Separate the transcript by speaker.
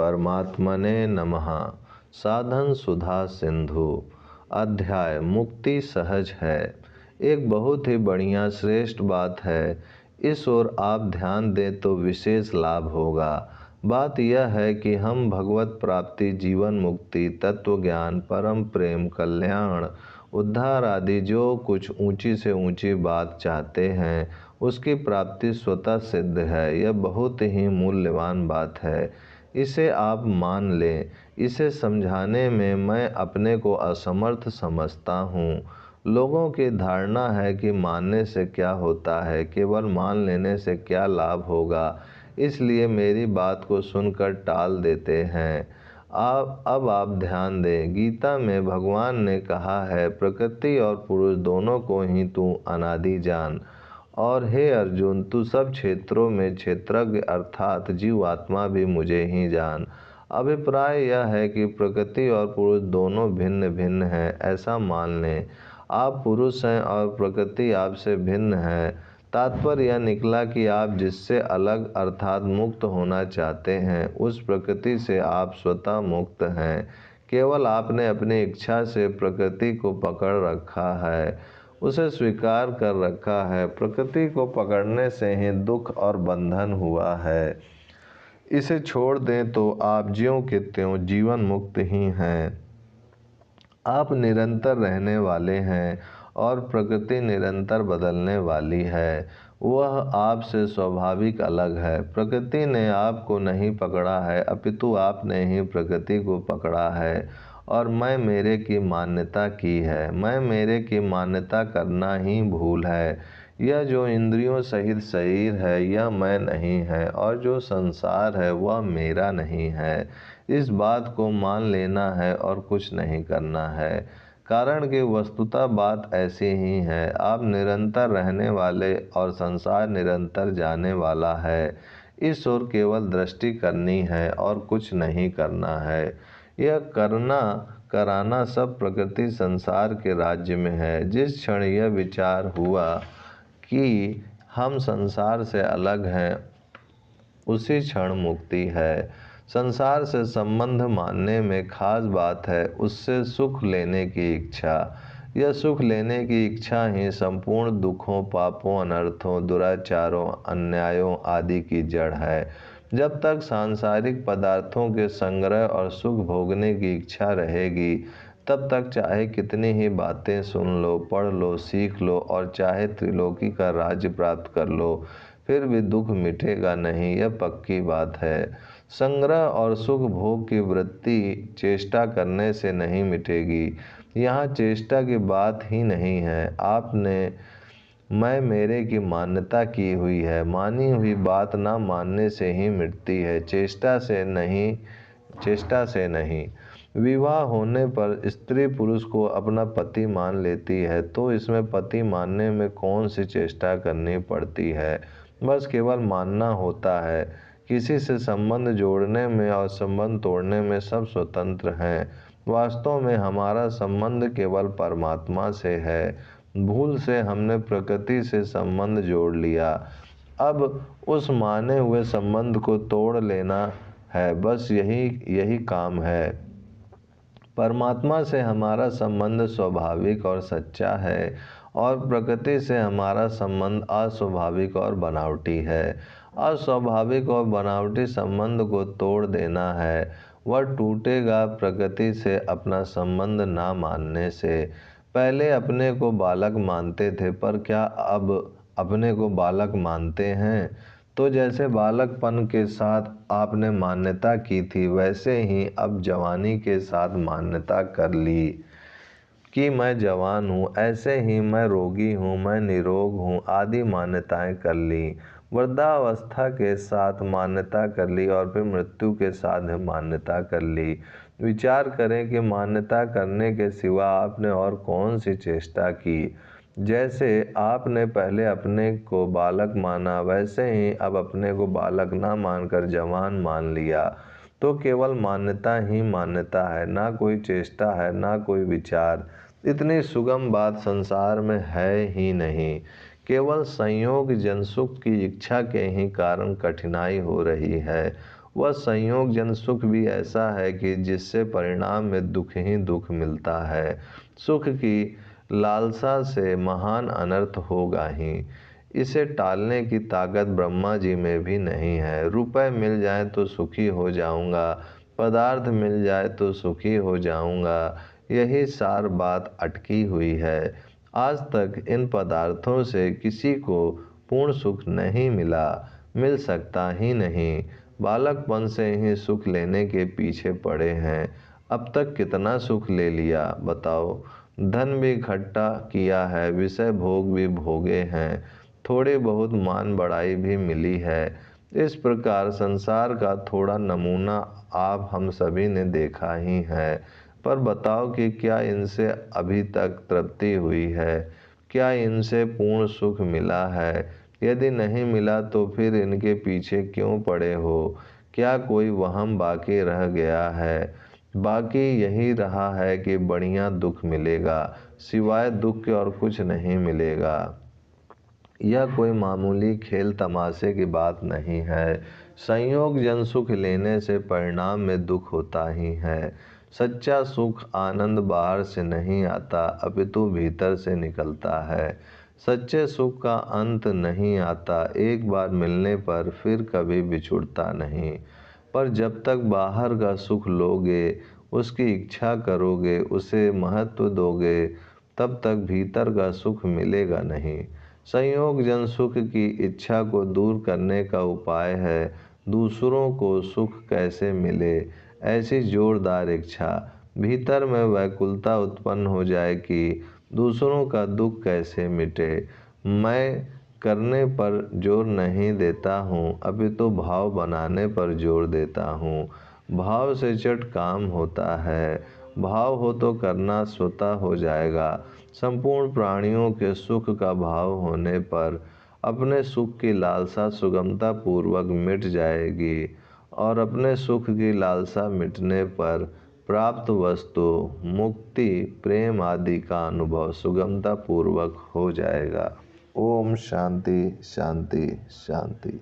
Speaker 1: परमात्मने नमः। साधन सुधा सिंधु। अध्याय मुक्ति सहज है। एक बहुत ही बढ़िया श्रेष्ठ बात है, इस ओर आप ध्यान दें तो विशेष लाभ होगा। बात यह है कि हम भगवत प्राप्ति, जीवन मुक्ति, तत्व ज्ञान, परम प्रेम, कल्याण, उद्धार आदि जो कुछ ऊंची से ऊंची बात चाहते हैं उसकी प्राप्ति स्वतः सिद्ध है। यह बहुत ही मूल्यवान बात है, इसे आप मान लें। इसे समझाने में मैं अपने को असमर्थ समझता हूँ। लोगों की धारणा है कि मानने से क्या होता है, केवल मान लेने से क्या लाभ होगा, इसलिए मेरी बात को सुनकर टाल देते हैं। अब आप ध्यान दें। गीता में भगवान ने कहा है, प्रकृति और पुरुष दोनों को ही तू अनादि जान। और हे अर्जुन, तू सब क्षेत्रों में क्षेत्रज्ञ अर्थात जीवात्मा भी मुझे ही जान। अभिप्राय यह है कि प्रकृति और पुरुष दोनों भिन्न भिन्न हैं, ऐसा मान लें। आप पुरुष हैं और प्रकृति आपसे भिन्न है। तात्पर्य यह निकला कि आप जिससे अलग अर्थात मुक्त होना चाहते हैं, उस प्रकृति से आप स्वतः मुक्त हैं। केवल आपने अपनी इच्छा से प्रकृति को पकड़ रखा है, उसे स्वीकार कर रखा है। प्रकृति को पकड़ने से ही दुख और बंधन हुआ है। इसे छोड़ दें तो आप ज्यों के त्यों जीवन मुक्त ही हैं। आप निरंतर रहने वाले हैं और प्रकृति निरंतर बदलने वाली है। वह आपसे स्वाभाविक अलग है। प्रकृति ने आपको नहीं पकड़ा है, अपितु आपने ही प्रकृति को पकड़ा है और मैं मेरे की मान्यता की है। मैं मेरे की मान्यता करना ही भूल है। यह जो इंद्रियों सहित शरीर है, यह मैं नहीं है, और जो संसार है वह मेरा नहीं है। इस बात को मान लेना है और कुछ नहीं करना है, कारण कि वस्तुतः बात ऐसी ही है। आप निरंतर रहने वाले और संसार निरंतर जाने वाला है। इस ओर केवल दृष्टि करनी है और कुछ नहीं करना है। यह करना कराना सब प्रकृति संसार के राज्य में है। जिस क्षण यह विचार हुआ कि हम संसार से अलग हैं, उसी क्षण मुक्ति है। संसार से संबंध मानने में खास बात है उससे सुख लेने की इच्छा। यह सुख लेने की इच्छा ही संपूर्ण दुखों, पापों, अनर्थों, दुराचारों, अन्यायों आदि की जड़ है। जब तक सांसारिक पदार्थों के संग्रह और सुख भोगने की इच्छा रहेगी, तब तक चाहे कितनी ही बातें सुन लो, पढ़ लो, सीख लो और चाहे त्रिलोकी का राज्य प्राप्त कर लो, फिर भी दुख मिटेगा नहीं, यह पक्की बात है। संग्रह और सुख भोग की वृत्ति चेष्टा करने से नहीं मिटेगी। यहाँ चेष्टा की बात ही नहीं है। आपने मैं मेरे की मान्यता की हुई है। मानी हुई बात ना मानने से ही मिटती है, चेष्टा से नहीं। चेष्टा से नहीं। विवाह होने पर स्त्री पुरुष को अपना पति मान लेती है, तो इसमें पति मानने में कौन सी चेष्टा करनी पड़ती है। बस केवल मानना होता है। किसी से संबंध जोड़ने में और संबंध तोड़ने में सब स्वतंत्र हैं। वास्तव में हमारा संबंध केवल परमात्मा से है। भूल से हमने प्रकृति से संबंध जोड़ लिया। अब उस माने हुए संबंध को तोड़ लेना है, बस यही काम है। परमात्मा से हमारा संबंध स्वाभाविक और सच्चा है और प्रकृति से हमारा संबंध अस्वाभाविक और बनावटी है। अस्वाभाविक और बनावटी संबंध को तोड़ देना है। वह टूटेगा प्रकृति से अपना संबंध ना मानने से। पहले अपने को बालक मानते थे, पर क्या अब अपने को बालक मानते हैं? तो जैसे बालकपन के साथ आपने मान्यता की थी, वैसे ही अब जवानी के साथ मान्यता कर ली कि मैं जवान हूँ, ऐसे ही मैं रोगी हूँ, मैं निरोग हूँ आदि मान्यताएं कर ली। वृद्धावस्था के साथ मान्यता कर ली और फिर मृत्यु के साथ मान्यता कर ली। विचार करें कि मान्यता करने के सिवा आपने और कौन सी चेष्टा की। जैसे आपने पहले अपने को बालक माना, वैसे ही अब अपने को बालक ना मानकर जवान मान लिया। तो केवल मान्यता ही मान्यता है, ना कोई चेष्टा है, ना कोई विचार। इतनी सुगम बात संसार में है ही नहीं। केवल संयोग जनसुख की इच्छा के ही कारण कठिनाई हो रही है। वह संयोगजन सुख भी ऐसा है कि जिससे परिणाम में दुख ही दुख मिलता है। सुख की लालसा से महान अनर्थ होगा ही। इसे टालने की ताकत ब्रह्मा जी में भी नहीं है। रुपए मिल जाए तो सुखी हो जाऊंगा, पदार्थ मिल जाए तो सुखी हो जाऊंगा, यही सार बात अटकी हुई है। आज तक इन पदार्थों से किसी को पूर्ण सुख नहीं मिला, मिल सकता ही नहीं। बालकपन से ही सुख लेने के पीछे पड़े हैं। अब तक कितना सुख ले लिया बताओ। धन भी इकट्ठा किया है, विषय भोग भी भोगे हैं, थोड़ी बहुत मान बढ़ाई भी मिली है। इस प्रकार संसार का थोड़ा नमूना आप हम सभी ने देखा ही है। पर बताओ कि क्या इनसे अभी तक तृप्ति हुई है? क्या इनसे पूर्ण सुख मिला है? यदि नहीं मिला तो फिर इनके पीछे क्यों पड़े हो? क्या कोई वहम बाकी रह गया है? बाकी यही रहा है कि बढ़िया दुख मिलेगा, सिवाय दुख के और कुछ नहीं मिलेगा। यह कोई मामूली खेल तमाशे की बात नहीं है। संयोग जन सुख लेने से परिणाम में दुख होता ही है। सच्चा सुख आनंद बाहर से नहीं आता, अपितु भीतर से निकलता है। सच्चे सुख का अंत नहीं आता, एक बार मिलने पर फिर कभी बिछुड़ता नहीं। पर जब तक बाहर का सुख लोगे, उसकी इच्छा करोगे, उसे महत्व दोगे, तब तक भीतर का सुख मिलेगा नहीं। संयोग जन सुख की इच्छा को दूर करने का उपाय है दूसरों को सुख कैसे मिले, ऐसी जोरदार इच्छा। भीतर में व्याकुलता उत्पन्न हो जाए कि दूसरों का दुख कैसे मिटे। मैं करने पर जोर नहीं देता हूँ, अभी तो भाव बनाने पर जोर देता हूँ। भाव से चट काम होता है। भाव हो तो करना स्वतः हो जाएगा। संपूर्ण प्राणियों के सुख का भाव होने पर अपने सुख की लालसा सुगमता पूर्वक मिट जाएगी, और अपने सुख की लालसा मिटने पर प्राप्त वस्तु मुक्ति प्रेम आदि का अनुभव सुगमता पूर्वक हो जाएगा। ओम शांति शांति शांति।